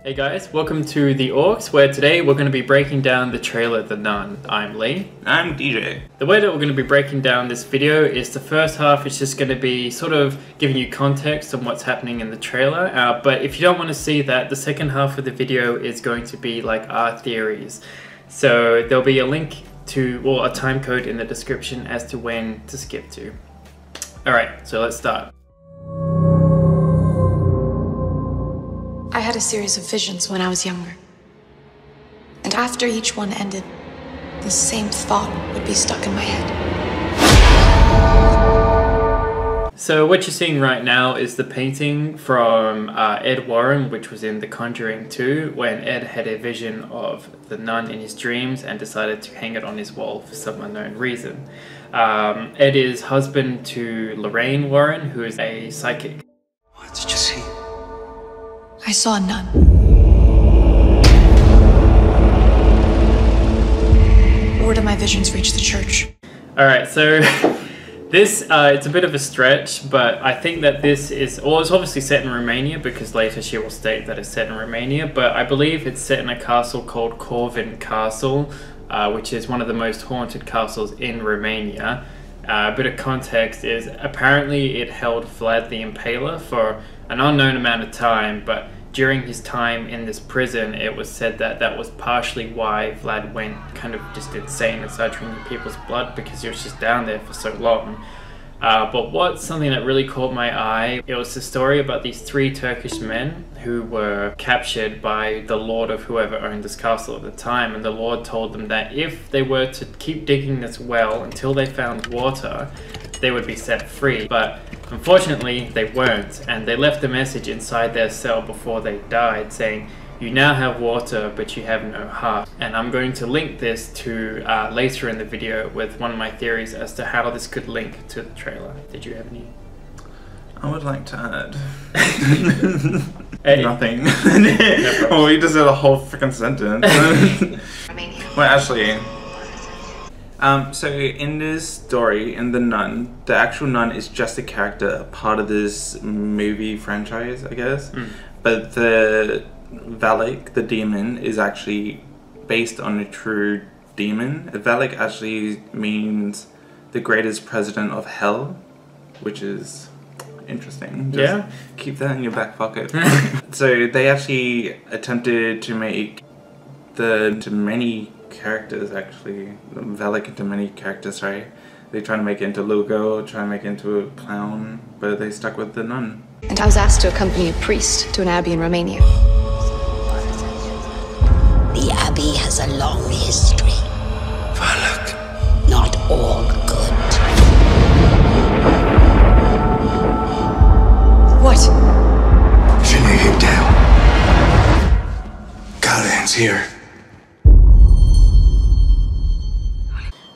Hey guys, welcome to the AUKS, where today we're going to be breaking down the trailer The Nun. I'm Lee. I'm DJ. The way that we're going to be breaking down this video is the first half is just going to be sort of giving you context on what's happening in the trailer, but if you don't want to see that, the second half of the video is going to be like our theories. So there'll be a link to, or a time code in the description as to when to skip to. Alright, so let's start. I had a series of visions when I was younger. And after each one ended, the same thought would be stuck in my head. So what you're seeing right now is the painting from Ed Warren, which was in The Conjuring 2, when Ed had a vision of the nun in his dreams and decided to hang it on his wall for some unknown reason. Ed is husband to Lorraine Warren, who is a psychic. What did you see? I saw a nun. Word of my visions reached the church. Alright, so this, it's a bit of a stretch, but I think that this is, well, it's obviously set in Romania because later she will state that it's set in Romania, but I believe it's set in a castle called Corvin Castle, which is one of the most haunted castles in Romania. A bit of context is apparently it held Vlad the Impaler for an unknown amount of time, but during his time in this prison it was said that that was partially why Vlad went kind of just insane and started drinking people's blood, because he was just down there for so long. But what's something that really caught my eye, it was the story about these 3 Turkish men who were captured by the lord of whoever owned this castle at the time, and the lord told them that if they were to keep digging this well until they found water, they would be set free. But unfortunately they weren't, and they left a message inside their cell before they died saying, "You now have water, but you have no heart." And I'm going to link this to later in the video with one of my theories as to how this could link to the trailer. Did you have any? I would like to add Hey. nothing. No Well, we just did a whole freaking sentence. Well, actually, so in this story, in The Nun, the actual nun is just a character, a part of this movie franchise, I guess. But the Valak, the demon, is actually based on a true demon. Valak actually means the greatest president of hell, which is interesting. Just keep that in your back pocket. So they actually attempted to make into many characters, actually. Valak into many characters, sorry. They try to make it into a little girl, try to make it into a clown, but they stuck with the nun. And I was asked to accompany a priest to an abbey in Romania. The Abbey has a long history. Valak. Not all good. What? Shouldn't get down. Callahan's here.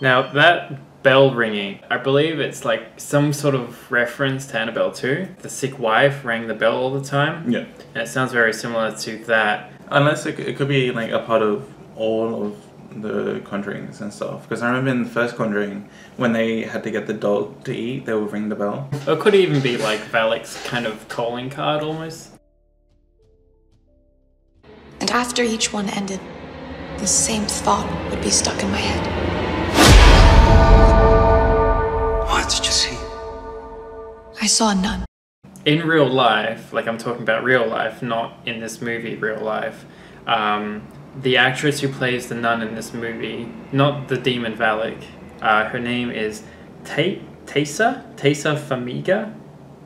Now that bell ringing, I believe it's like some sort of reference to Annabelle 2. The sick wife rang the bell all the time. Yeah. And it sounds very similar to that. Unless it could be like a part of all of the Conjurings and stuff. Because I remember in the first Conjuring, when they had to get the dog to eat, they would ring the bell. Or it could even be like Valak's kind of calling card almost. And after each one ended, the same thought would be stuck in my head. What did you see? I saw a nun. In real life, like I'm talking about real life, not in this movie, real life, the actress who plays the nun in this movie, not the demon Valak, her name is Tessa Farmiga?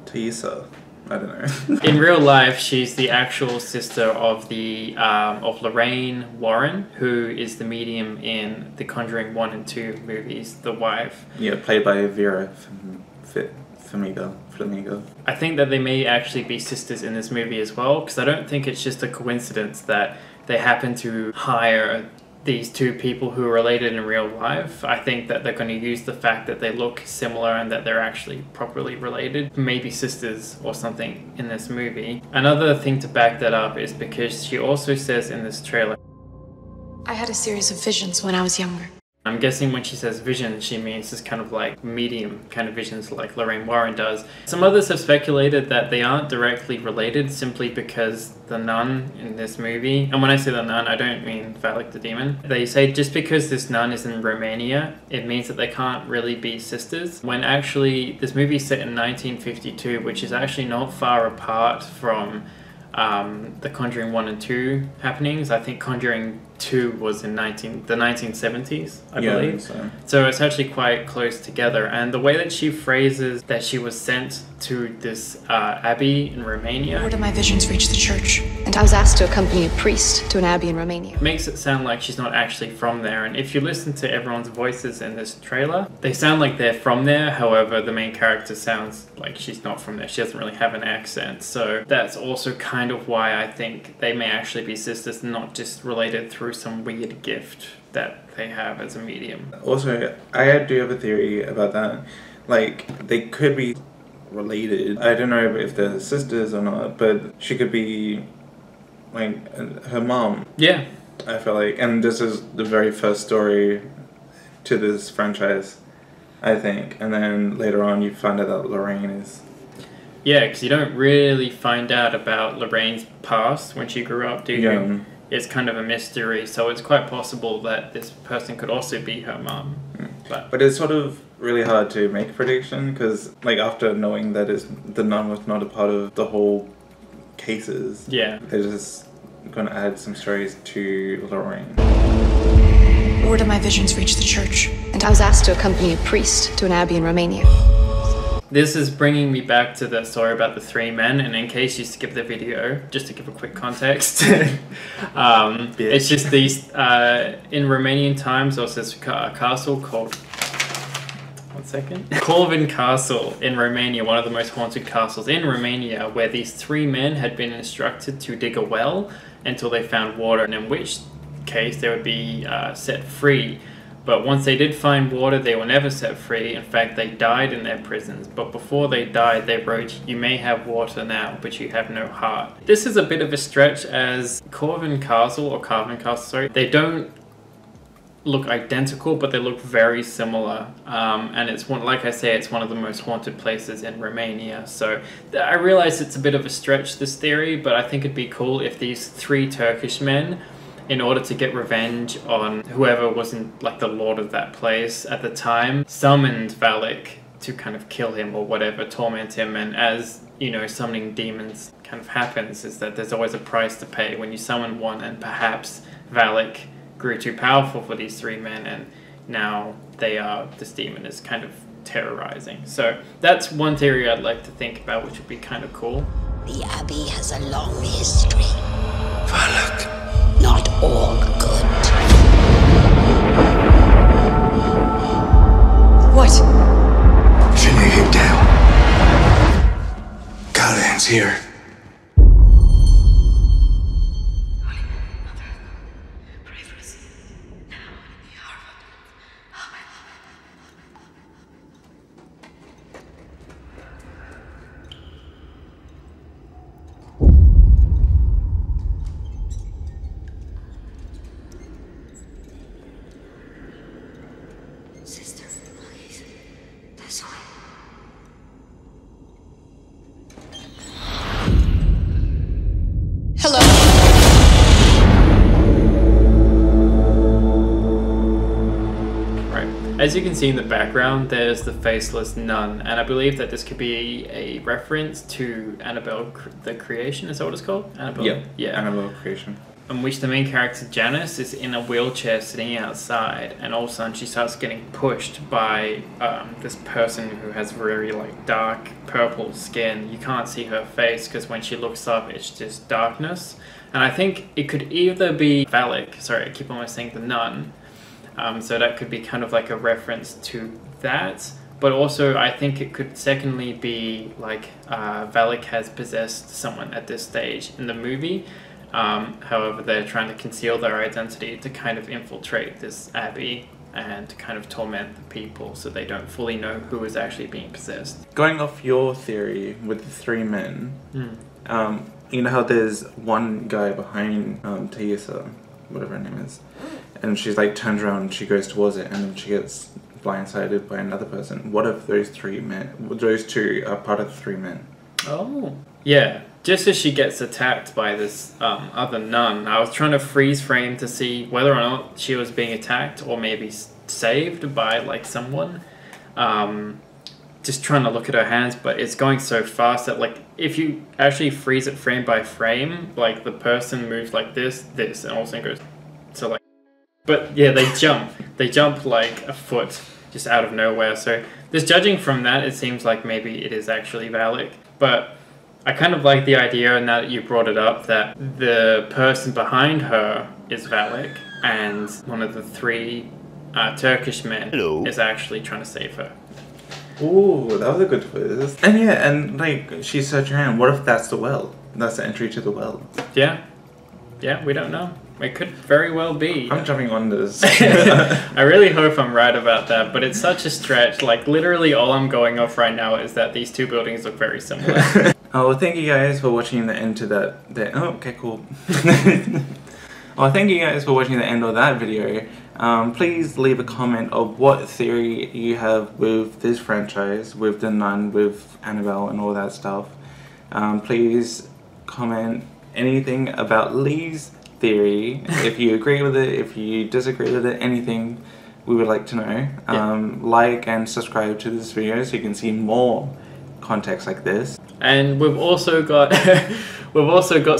Tessa. I don't know. In real life, she's the actual sister of the of Lorraine Warren, who is the medium in the Conjuring 1 and 2 movies, the wife. Yeah, played by Vera Farmiga. I think that they may actually be sisters in this movie as well, because I don't think it's just a coincidence that they happen to hire these 2 people who are related in real life. I think that they're going to use the fact that they look similar and that they're actually properly related, maybe sisters or something in this movie. Another thing to back that up is because she also says in this trailer, I had a series of visions when I was younger. I'm guessing when she says vision, she means this kind of like medium kind of visions like Lorraine Warren does. Some others have speculated that they aren't directly related simply because the nun in this movie, and when I say the nun, I don't mean Valak the demon. They say just because this nun is in Romania, it means that they can't really be sisters. When actually, this movie is set in 1952, which is actually not far apart from the Conjuring 1 and 2 happenings. I think Conjuring 2 was in the 1970s, I believe. So it's actually quite close together. And the way that she phrases that she was sent to this abbey in Romania. Word of my visions reached the church, and I was asked to accompany a priest to an abbey in Romania. Makes it sound like she's not actually from there. And if you listen to everyone's voices in this trailer, they sound like they're from there. However, the main character sounds like she's not from there. She doesn't really have an accent. So that's also kind of why I think they may actually be sisters, not just related through some weird gift that they have as a medium. Also, I do have a theory about that. Like, they could be related. I don't know if they're sisters or not, but she could be like her mom. Yeah. I feel like, and this is the very first story to this franchise, I think. And then later on you find out that Lorraine is... Yeah, because you don't really find out about Lorraine's past when she grew up, do you? Yeah. It's kind of a mystery, so it's quite possible that this person could also be her mom. But it's sort of really hard to make a prediction, because like after knowing that the nun was not a part of the whole cases, yeah, they're just going to add some stories to Lorraine. Word of my visions reached the church, and I was asked to accompany a priest to an abbey in Romania. This is bringing me back to the story about the three men, and in case you skip the video, just to give a quick context, it's just these, in Romanian times, there was this castle called, Corvin Castle in Romania, one of the most haunted castles in Romania, where these three men had been instructed to dig a well until they found water, and in which case they would be set free. But once they did find water, they were never set free. In fact, they died in their prisons. But before they died, they wrote, "You may have water now, but you have no heart." This is a bit of a stretch, as Corvin Castle, sorry, they don't look identical, but they look very similar. And it's one, like I say, it's one of the most haunted places in Romania. So I realize it's a bit of a stretch, this theory, but I think it'd be cool if these three Turkish men, in order to get revenge on whoever wasn't like the lord of that place at the time, summoned Valak to kind of kill him or whatever, torment him. And as, you know, summoning demons kind of happens, is that there's always a price to pay when you summon one, and perhaps Valak grew too powerful for these three men, and now this demon is kind of terrorizing. So that's one theory I'd like to think about, which would be kind of cool. The Abbey has a long history. Valak. Not all good. What? Janae, hit down. Callahan's here. Sister, please. This way. Hello? Right. As you can see in the background, there's the faceless nun, and I believe that this could be a reference to Annabelle the Creation. Is that what it's called? Annabelle? Yeah. Annabelle Creation. In which the main character Janice is in a wheelchair sitting outside, and all of a sudden she starts getting pushed by this person who has very like dark purple skin. You can't see her face because when she looks up it's just darkness. And I think it could either be Valak, sorry I keep almost saying the nun, so that could be kind of like a reference to that. But also I think it could secondly be like Valak has possessed someone at this stage in the movie. However, they're trying to conceal their identity to kind of infiltrate this abbey and to kind of torment the people so they don't fully know who is actually being possessed. Going off your theory with the three men, you know how there's one guy behind Thaisa, whatever her name is, and she's like turns around and she goes towards it, and then she gets blindsided by another person. What if those two are part of the 3 men? Oh. Yeah. Just as she gets attacked by this other nun, I was trying to freeze frame to see whether or not she was being attacked or maybe saved by like someone. Just trying to look at her hands, but it's going so fast that like if you actually freeze it frame by frame, like the person moves like this, and also goes so like. But yeah, they jump like a foot just out of nowhere. So just judging from that, it seems like maybe it is actually Valak. But I kind of like the idea, now that you brought it up, that the person behind her is Valak, and one of the 3 Turkish men is actually trying to save her. Ooh, that was a good twist. And yeah, and like she's searching around. What if that's the well? That's the entry to the well. Yeah, we don't know. It could very well be. I'm jumping on this. I really hope I'm right about that, but it's such a stretch. Like literally all I'm going off right now is that these 2 buildings look very similar. Oh, well, thank you guys for watching the end to that. Oh, okay, cool. Well, thank you guys for watching the end of that video. Please leave a comment of what theory you have with this franchise, with the Nun, with Annabelle and all that stuff. Please comment anything about Lee's theory, if you agree with it, if you disagree with it, anything we would like to know. Like and subscribe to this video so you can see more context like this. And we've also got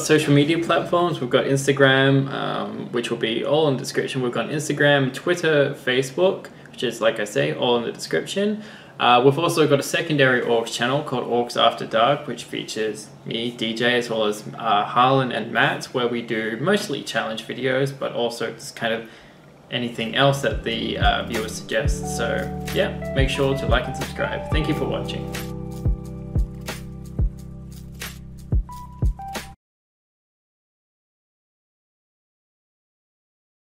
social media platforms. We've got Instagram, which will be all in the description. We've got Instagram, Twitter, Facebook, which is, like I say, all in the description. We've also got a secondary AUKS channel called AUKS After Dark, which features me, DJ, as well as Harlan and Matt, where we do mostly challenge videos, but also just kind of anything else that the viewers suggest. So yeah, make sure to like and subscribe. Thank you for watching.